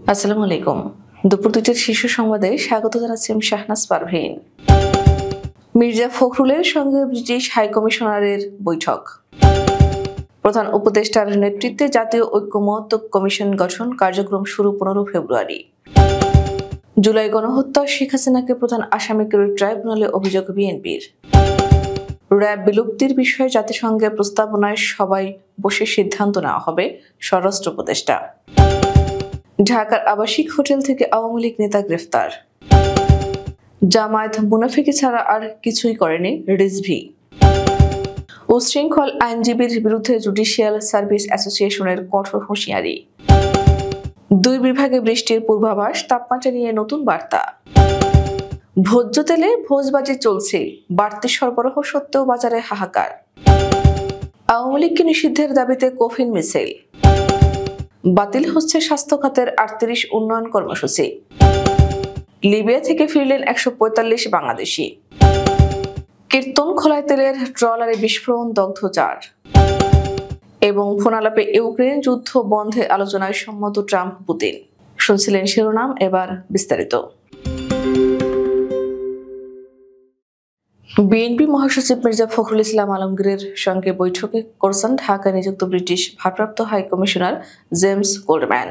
আসসালামু আলাইকুম। দুপুর ২টার শীর্ষ সংবাদে স্বাগত জানাচ্ছি আমি শাহনাজ পারভীন। মির্জা ফখরুলের সঙ্গে ব্রিটিশ হাইকমিশনারের বৈঠক। প্রধান উপদেষ্টার নেতৃত্বে জাতীয় ঐক্যমত্য কমিশন গঠন কার্যক্রম শুরু ১৫ ফেব্রুয়ারি। জুলাই গণহত্যা শেখ হাসিনাকে প্রধান আসামি করে ট্রাইব্যুনালে অভিযোগ বিএনপির। র্যাব বিলুপ্তির বিষয়ে জাতিসংঘের প্রস্তাবনায় সবাই বসে সিদ্ধান্ত নেওয়া হবে, স্বরাষ্ট্র উপদেষ্টা। ঢাকার আবাসিক হোটেল থেকে আওয়ামী লীগ নেতা গ্রেফতার। জামায়াত মুনাফিকি ছাড়া আর কিছুই করেনি রিজভী। উচ্ছৃঙ্খল আইনজীবীর বিরুদ্ধে জুডিশিয়াল সার্ভিস অ্যাসোসিয়েশনের কঠোর হুঁশিয়ারি। দুই বিভাগে বৃষ্টির পূর্বাভাস, তাপমাত্রা নিয়ে নতুন বার্তা। ভোজ্য তেলে ভোজবাজি চলছে, বাড়তি সরবরাহ সত্ত্বেও বাজারে হাহাকার। আওয়ামী লীগকে নিষিদ্ধের দাবিতে কফিন মিছিল। বাতিল হচ্ছে স্বাস্থ্য খাতের ৩৮ উন্নয়ন কর্মসূচি। লিবিয়া থেকে ফিরলেন ১৪৫ বাংলাদেশি। কীর্তনখোলায় তেলের ট্রলারে বিস্ফোরণ, দগ্ধ ৪। এবং ফোনালাপে ইউক্রেন যুদ্ধ বন্ধে আলোচনায় সম্মত ট্রাম্প পুতিন। শুনছিলেন শিরোনাম, এবার বিস্তারিত। বিএনপি মহাসচিব মির্জা ফখরুল ইসলাম আলমগীরের সঙ্গে বৈঠকে করছেন ঢাকায় নিযুক্ত ব্রিটিশ ভারপ্রাপ্ত হাই কমিশনার জেমস গোল্ডম্যান।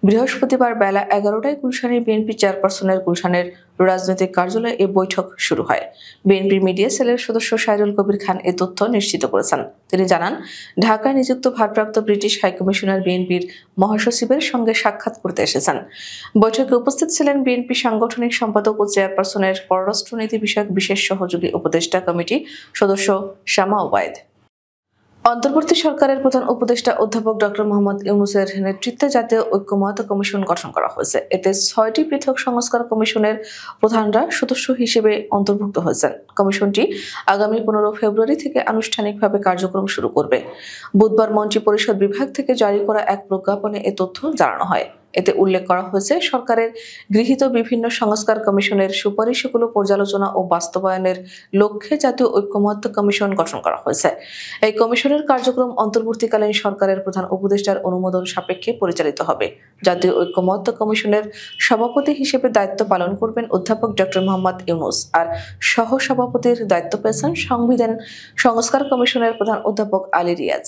বৃহস্পতিবার বেলা ১১টায় গুলশানের বিএনপি চেয়ারপারসনের গুলশানের রাজনৈতিক কার্যালয়ে এই বৈঠক শুরু হয়। বিএনপির মিডিয়া সেলের সদস্য সাইরুল কবির খান এ তথ্য নিশ্চিত করেছেন। তিনি জানান, ঢাকায় নিযুক্ত ভারপ্রাপ্ত ব্রিটিশ হাই কমিশনার বিএনপির মহাসচিবের সঙ্গে সাক্ষাৎ করতে এসেছেন। বৈঠকে উপস্থিত ছিলেন বিএনপি সাংগঠনিক সম্পাদক ও চেয়ারপারসনের পররাষ্ট্রনীতি বিষয়ক বিশেষ সহযোগী উপদেষ্টা কমিটি সদস্য শামা ওবায়দ। অন্তর্বর্তী সরকারের প্রধান উপদেষ্টা অধ্যাপক ডক্টর মোহাম্মদ ইউনূসের নেতৃত্বে জাতীয় ঐক্যমত্য কমিশন গঠন করা হয়েছে। এতে ৬টি পৃথক সংস্কার কমিশনের প্রধানরা সদস্য হিসেবে অন্তর্ভুক্ত হয়েছেন। কমিশনটি আগামী ১৫ ফেব্রুয়ারি থেকে আনুষ্ঠানিকভাবে কার্যক্রম শুরু করবে। বুধবার মন্ত্রিপরিষদ বিভাগ থেকে জারি করা এক প্রজ্ঞাপনে এ তথ্য জানানো হয়। এতে উল্লেখ করা হয়েছে, সরকারের গৃহীত বিভিন্ন সংস্কার কমিশনের সুপারিশগুলো পর্যালোচনা ও বাস্তবায়নের লক্ষ্যে জাতীয় ঐক্যমত্য কমিশন গঠন করা হয়েছে। এই কমিশনের কার্যক্রম অন্তর্বর্তীকালীন সরকারের প্রধান উপদেষ্টার অনুমোদন সাপেক্ষে পরিচালিত হবে। জাতীয় ঐক্যমত্য কমিশনের সভাপতি হিসেবে দায়িত্ব পালন করবেন অধ্যাপক ডক্টর মোহাম্মদ ইউনূস, আর সহ-সভাপতির দায়িত্ব পেয়েছেন সংবিধান সংস্কার কমিশনের প্রধান অধ্যাপক আলী রিয়াজ।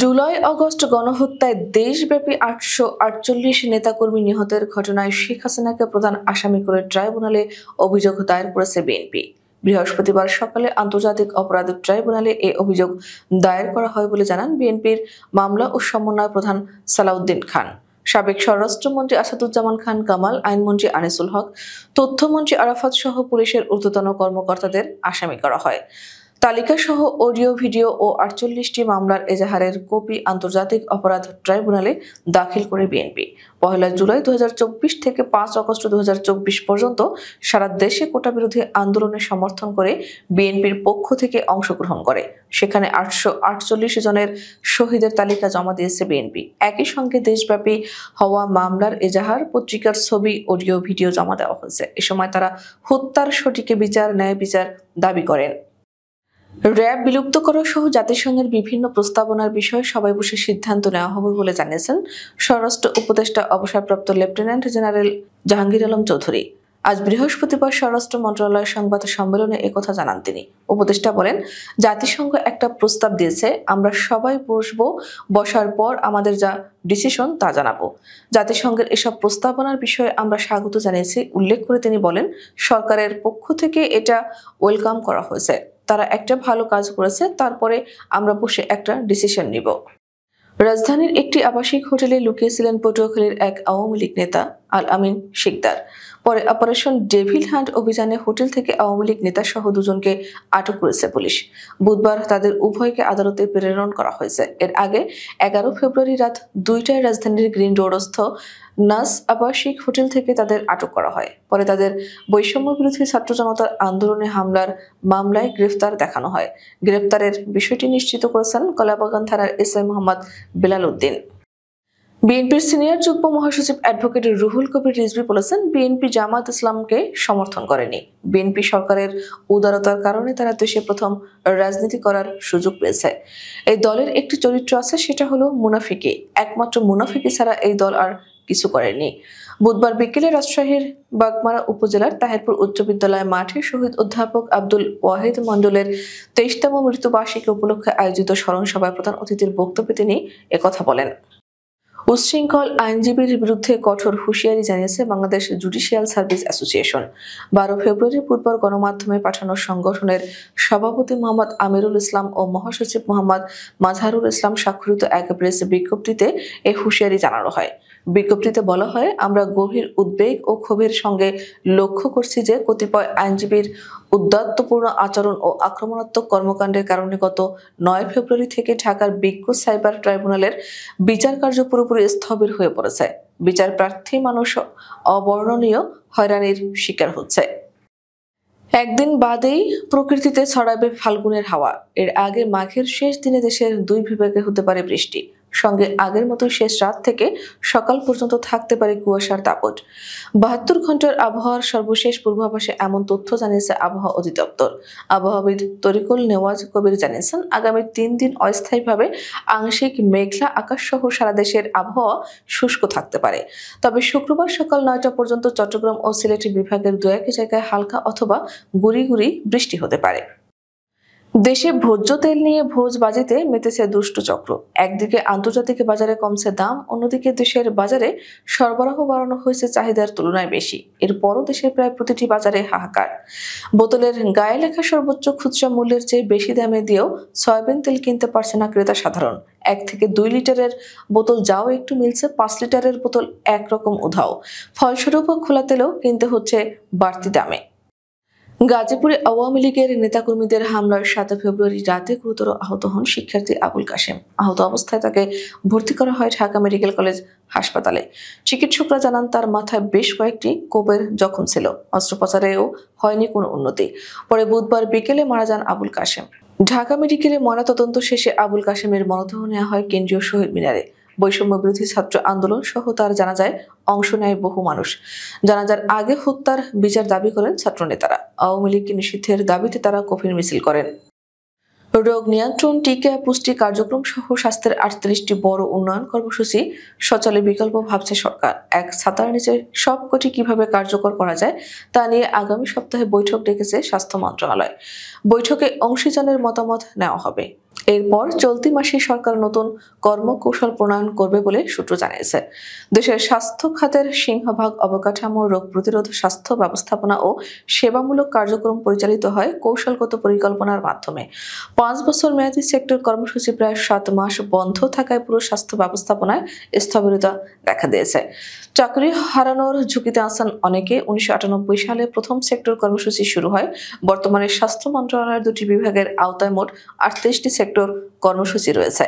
জুলাই আগস্ট গণহত্যায় দেশব্যাপী ৮৪৮ নেতাকর্মী নিহতের ঘটনায় শেখ হাসিনাকে প্রধান আসামি করে ট্রাইব্যুনালে অভিযোগ দায়ের করেছে বিএনপি। বৃহস্পতিবার সকালে আন্তর্জাতিক অপরাধ ট্রাইব্যুনালে এই অভিযোগ দায়ের করা হয় বলে জানান বিএনপির মামলা ও সমন্বয় প্রধান সালাউদ্দিন খান। সাবেক স্বরাষ্ট্রমন্ত্রী আসাদুজ্জামান খান কামাল, আইনমন্ত্রী আনিসুল হক, তথ্যমন্ত্রী আরাফাত সহ পুলিশের ঊর্ধ্বতন কর্মকর্তাদের আসামি করা হয়। তালিকা সহ অডিও, ভিডিও ও ৪৮টি মামলার এজাহারের কপি আন্তর্জাতিক অপরাধ ট্রাইব্যুনালে দাখিল করে বিএনপি। ১ জুলাই ২০২৪ থেকে ৫ আগস্ট ২০২৪ পর্যন্ত সারা দেশে কোটা বিরোধী আন্দোলনে সমর্থন করে বিএনপির পক্ষ থেকে অংশগ্রহণ করে। সেখানে ৮৪৮ জনের শহীদের তালিকা জমা দিয়েছে বিএনপি। একই সঙ্গে দেশব্যাপী হওয়া মামলার এজাহার, পত্রিকার ছবি, অডিও, ভিডিও জমা দেওয়া হয়েছে। এ সময় তারা হত্যার সঠিক বিচার, ন্যায় বিচার দাবি করেন। র্যাব বিলুপ্ত করা সহ জাতিসংঘের বিভিন্ন প্রস্তাবনার বিষয়ে সবাই বসে সিদ্ধান্ত নেওয়া হবে বলে জানিয়েছেন স্বরাষ্ট্র উপদেষ্টা অবসরপ্রাপ্ত লেফটেন্যান্ট জেনারেল জাহাঙ্গীর আলম চৌধুরী। আজ বৃহস্পতিবার স্বরাষ্ট্র মন্ত্রণালয়ের সংবাদ সম্মেলনে একথা জানান তিনি। উপদেষ্টা বলেন, জাতিসংঘ একটা প্রস্তাব দিয়েছে, আমরা সবাই বসার পর আমাদের যা ডিসিশন তা জানাবো। জাতিসংঘের এসব প্রস্তাবনার বিষয়ে আমরা স্বাগত জানিয়েছি উল্লেখ করে তিনি বলেন, সরকারের পক্ষ থেকে এটা ওয়েলকাম করা হয়েছে। তারা একটা ভালো কাজ করেছে, তারপরে আমরা বসে একটা ডিসিশন নিব। রাজধানীর একটি আবাসিক হোটেলে লুকিয়েছিলেন পটুয়াখালীর এক আওয়ামী লীগ নেতা আল আমিন শিকদার। পরে অপারেশন ডেভিল হান্ট অভিযানে হোটেল থেকে আওয়ামী লীগ নেতা সহ দুজনকে আটক করেছে পুলিশ। বুধবার তাদের উভয়কে আদালতে প্রেরণ করা হয়েছে। এর আগে ১১ ফেব্রুয়ারি রাত ২টায় রাজধানীর গ্রিন রোডস্থ নাস আবাসিক হোটেল থেকে তাদের আটক করা হয়। পরে তাদের বৈষম্য বিরোধী ছাত্র জনতার আন্দোলনে হামলার মামলায় গ্রেফতার দেখানো হয়। গ্রেফতারের বিষয়টি নিশ্চিত করেছেন কলাবাগান থানার এসআই মোহাম্মদ বেলাল উদ্দিন। বিএনপির সিনিয়র যুগ্ম মহাসচিব অ্যাডভোকেট রুহুল কবির রিজভী বলেছেন, বিএনপি জামায়াত ইসলামকে সমর্থন করেনি। বিএনপি সরকারের উদারতার কারণে তারা দেশে প্রথম রাজনীতি করার সুযোগ পেয়েছে। এই দলের একটি চরিত্র আছে, সেটা হলো মুনাফিকি। একমাত্র মুনাফিকি ছাড়া এই দল আর কিছু করেননি। বুধবার বিকেলে রাজশাহীর বাগমারা উপজেলার তাহিরপুর উচ্চ বিদ্যালয় মাঠে শহীদ অধ্যাপক আব্দুল ওয়াহিদ মণ্ডলের 23তম মৃত্যুবার্ষিকী উপলক্ষে আয়োজিত স্মরণ সভায় প্রধান অতিথির বক্তব্যে তিনি একথা বলেন। উচ্ছৃঙ্খল আইনজীবীর বিরুদ্ধে কঠোর হুঁশিয়ারি জানিয়েছে বাংলাদেশ জুডিশিয়াল সার্ভিস অ্যাসোসিয়েশন। 12 ফেব্রুয়ারি বুধবার গণমাধ্যমে পাঠানো সংগঠনের সভাপতি মোহাম্মদ আমিরুল ইসলাম ও মহাসচিব মোহাম্মদ মাজহারুল ইসলাম স্বাক্ষরিত এক প্রেস বিজ্ঞপ্তিতে এই হুঁশিয়ারি জানানো হয়। বিজ্ঞপ্তিতে বলা হয়, আমরা গভীর উদ্বেগ ও ক্ষোভের সঙ্গে লক্ষ্য করছি যে কতিপয় আইনজীবীর উদ্যত্তপূর্ণ আচরণ ও আক্রমণাত্মক কর্মকাণ্ডের কারণে গত 9 ফেব্রুয়ারি থেকে ঢাকার বিজ্ঞ সাইবার ট্রাইব্যুনালের বিচার কার্য পুরোপুরি স্থবির হয়ে পড়েছে। বিচার প্রার্থী মানুষ অবর্ণনীয় হয়রানির শিকার হচ্ছে। একদিন বাদেই প্রকৃতিতে ছড়াবে ফাল্গুনের হাওয়া। এর আগে মাঘের শেষ দিনে দেশের 2 বিভাগে হতে পারে বৃষ্টি, সঙ্গে আগের মতো শেষ রাত থেকে সকাল পর্যন্ত থাকতে পারে কুয়াশার দাপট। 72 ঘন্টার আবহাওয়ার সর্বশেষ পূর্বাভাসে এমন তথ্য জানিয়েছে আবহাওয়া অধিদপ্তর। আবহাওয়াবিদ তরিকুল নেওয়াজ কবির জানিয়েছেন, আগামী 3 দিন অস্থায়ীভাবে আংশিক মেঘলা আকাশ সহ সারা দেশের আবহাওয়া শুষ্ক থাকতে পারে। তবে শুক্রবার সকাল 9টা পর্যন্ত চট্টগ্রাম ও সিলেট বিভাগের 2-1 জায়গায় হালকা অথবা গুঁড়ি গুঁড়ি বৃষ্টি হতে পারে। দেশে ভোজ্য তেল নিয়ে ভোজবাজিতে মেতেছে দুষ্ট চক্র। একদিকে আন্তর্জাতিক বাজারে কমছে দাম, অন্যদিকে দেশের বাজারে সরবরাহ বাড়ানো হয়েছে চাহিদার তুলনায় বেশি। এরপরও দেশের প্রায় প্রতিটি বাজারে হাহাকার। বোতলের গায়ে লেখা সর্বোচ্চ খুচরা মূল্যের চেয়ে বেশি দামে দিয়েও সয়াবিন তেল কিনতে পারছে না ক্রেতা সাধারণ। 1 থেকে 2 লিটারের বোতল যাও একটু মিলছে, 5 লিটারের বোতল একরকম উধাও। ফলস্বরূপ খোলা তেলও কিনতে হচ্ছে বাড়তি দামে। গাজীপুরে আওয়ামী লীগের নেতাকর্মীদের হামলার 7 ফেব্রুয়ারি রাতে গুরুতর আহত হন শিক্ষার্থী আবুল কাশেম। আহত অবস্থায় তাকে ভর্তি করা হয় ঢাকা মেডিকেল কলেজ হাসপাতালে। চিকিৎসকরা জানান, তার মাথায় বেশ কয়েকটি কোপের জখম ছিল। অস্ত্রোপচারেও হয়নি কোনো উন্নতি। পরে বুধবার বিকেলে মারা যান আবুল কাশেম। ঢাকা মেডিকেলে ময়নাতদন্ত শেষে আবুল কাশেমের মরদেহ নেওয়া হয় কেন্দ্রীয় শহীদ মিনারে। বৈষম্য বিরোধী ছাত্র আন্দোলন সহ তার জানাজায় অংশ নেয় বহু মানুষ। জানাজার আগে হত্যার বিচার দাবি করেন ছাত্রনেতারা। আওয়ামী লীগকে নিষিদ্ধের দাবিতে তারা কফিন মিছিল করেন। রোগ নিয়ন্ত্রণ, টিকা, পুষ্টি কার্যক্রম সহ স্বাস্থ্যের 38টি বড় উন্নয়ন কর্মসূচি সচলে বিকল্প ভাবছে সরকার। এক ছাতার নিচে সবকটি কিভাবে কার্যকর করা যায় তা নিয়ে আগামী সপ্তাহে বৈঠক ডেকেছে স্বাস্থ্য মন্ত্রণালয়। বৈঠকে অংশীজনের মতামত নেওয়া হবে। এরপর চলতি মাসে সরকার নতুন কর্মকৌশল প্রণয়ন করবে বলে সূত্র জানিয়েছে। দেশের স্বাস্থ্য খাতের সিংহভাগ অবকাঠামো, রোগ প্রতিরোধ, স্বাস্থ্য ব্যবস্থাপনা ও সেবামূলক কার্যক্রম পরিচালিত হয় কৌশলগত পরিকল্পনার মাধ্যমে। 5 বছর মেয়াদী সেক্টর কর্মসূচি প্রায় 7 মাস বন্ধ থাকায় পুরো স্বাস্থ্য ব্যবস্থাপনায় স্থবিরতা দেখা দিয়েছে। চাকরি হারানোর ঝুঁকিতে আছেন অনেকে। 1998 সালে প্রথম সেক্টর কর্মসূচি শুরু হয়। বর্তমানে স্বাস্থ্য মন্ত্রণালয়ের 2টি বিভাগের আওতায় মোট 38টি সেক্টর কর্মসূচি রয়েছে।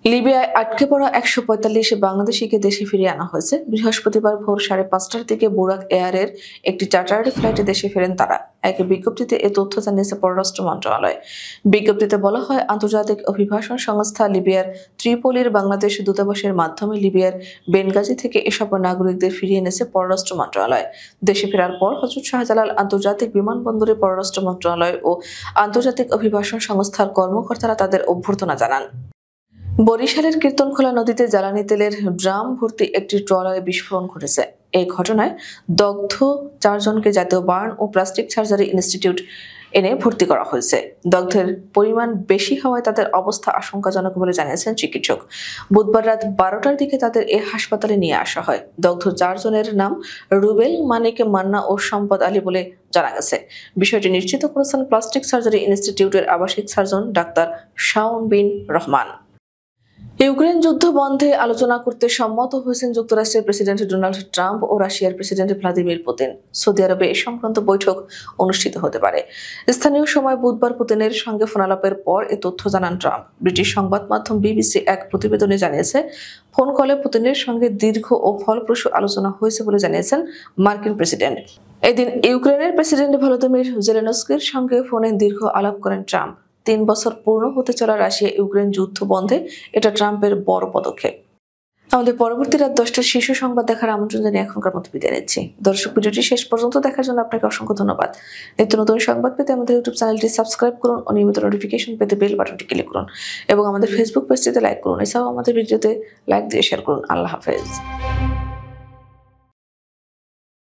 লিবিয়ায় আটকে পড়া 145 বাংলাদেশিকে দেশে ফিরিয়ে আনা হয়েছে। বৃহস্পতিবার ভোর 5:30টার দিকে বুরাক এয়ারের একটি চার্টার্ড ফ্লাইটে দেশে ফেরেন তারা। এক বিজ্ঞপ্তিতে এ তথ্য জানিয়েছে পররাষ্ট্র মন্ত্রণালয়। বিজ্ঞপ্তিতে বলা হয়, আন্তর্জাতিক অভিবাসন সংস্থা লিবিয়ার ত্রিপোলির বাংলাদেশ দূতাবাসের মাধ্যমে লিবিয়ার বেনগাজি থেকে এসব নাগরিকদের ফিরিয়ে এনেছে পররাষ্ট্র মন্ত্রণালয়। দেশে ফেরার পর হযরত শাহজালাল আন্তর্জাতিক বিমানবন্দরে পররাষ্ট্র মন্ত্রণালয় ও আন্তর্জাতিক অভিবাসন সংস্থার কর্মকর্তারা তাদের অভ্যর্থনা জানান। বরিশালের কীর্তনখোলা নদীতে জ্বালানি তেলের ড্রাম ভর্তি একটি ট্রলারে বিস্ফোরণ ঘটেছে। এই ঘটনায় দগ্ধ 4 জনকে জাতীয় বার্ন ও প্লাস্টিক সার্জারি ইনস্টিটিউট এনে ভর্তি করা হয়েছে। দগ্ধের পরিমাণ বেশি হওয়ায় তাদের অবস্থা আশঙ্কাজনক বলে জানিয়েছেন চিকিৎসক। বুধবার রাত 12টার দিকে তাদের এই হাসপাতালে নিয়ে আসা হয়। দগ্ধ 4 জনের নাম রুবেল, মানিক, মান্না ও সম্পদ আলী বলে জানা গেছে। বিষয়টি নিশ্চিত করেছেন প্লাস্টিক সার্জারি ইনস্টিটিউটের আবাসিক সার্জন ডাক্তার শাওন বিন রহমান। ইউক্রেন যুদ্ধ বন্ধে আলোচনা করতে সম্মত হয়েছেন যুক্তরাষ্ট্রের প্রেসিডেন্ট ডোনাল্ড ট্রাম্প ও রাশিয়ার প্রেসিডেন্ট ভ্লাদিমির পুতিন। সৌদি আরবে এ সংক্রান্ত বৈঠক অনুষ্ঠিত হতে পারে। স্থানীয় সময় বুধবার পুতিনের সঙ্গে ফোনালাপের পর এ তথ্য জানান ট্রাম্প। ব্রিটিশ সংবাদ মাধ্যম বিবিসি এক প্রতিবেদনে জানিয়েছে, ফোন কলে পুতিনের সঙ্গে দীর্ঘ ও ফলপ্রসূ আলোচনা হয়েছে বলে জানিয়েছেন মার্কিন প্রেসিডেন্ট। এদিন ইউক্রেনের প্রেসিডেন্ট ভলোদিমির জেলেনস্কির সঙ্গে ফোনে দীর্ঘ আলাপ করেন ট্রাম্প। 3 বছর পূর্ণ হতে চলা রাশিয়া ইউক্রেন যুদ্ধ বন্ধে এটা ট্রাম্পের বড় পদক্ষেপ। আমাদের পরবর্তী রাত 10টার শীর্ষ সংবাদ দেখার আমন্ত্রণ জানিয়ে এখনকার মতো বিদায় নিচ্ছি। দর্শক, ভিডিওটি শেষ পর্যন্ত দেখার জন্য আপনাকে অসংখ্য ধন্যবাদ। নিত্য নতুন সংবাদ পেতে আমাদের ইউটিউব চ্যানেলটি সাবস্ক্রাইব করুন ও নিয়মিত নোটিফিকেশন পেতে বেল বাটনটি ক্লিক করুন এবং আমাদের ফেসবুক পেজটিতে লাইক করুন। এছাড়াও আমাদের ভিডিওতে লাইক দিয়ে শেয়ার করুন। আল্লাহ হাফেজ।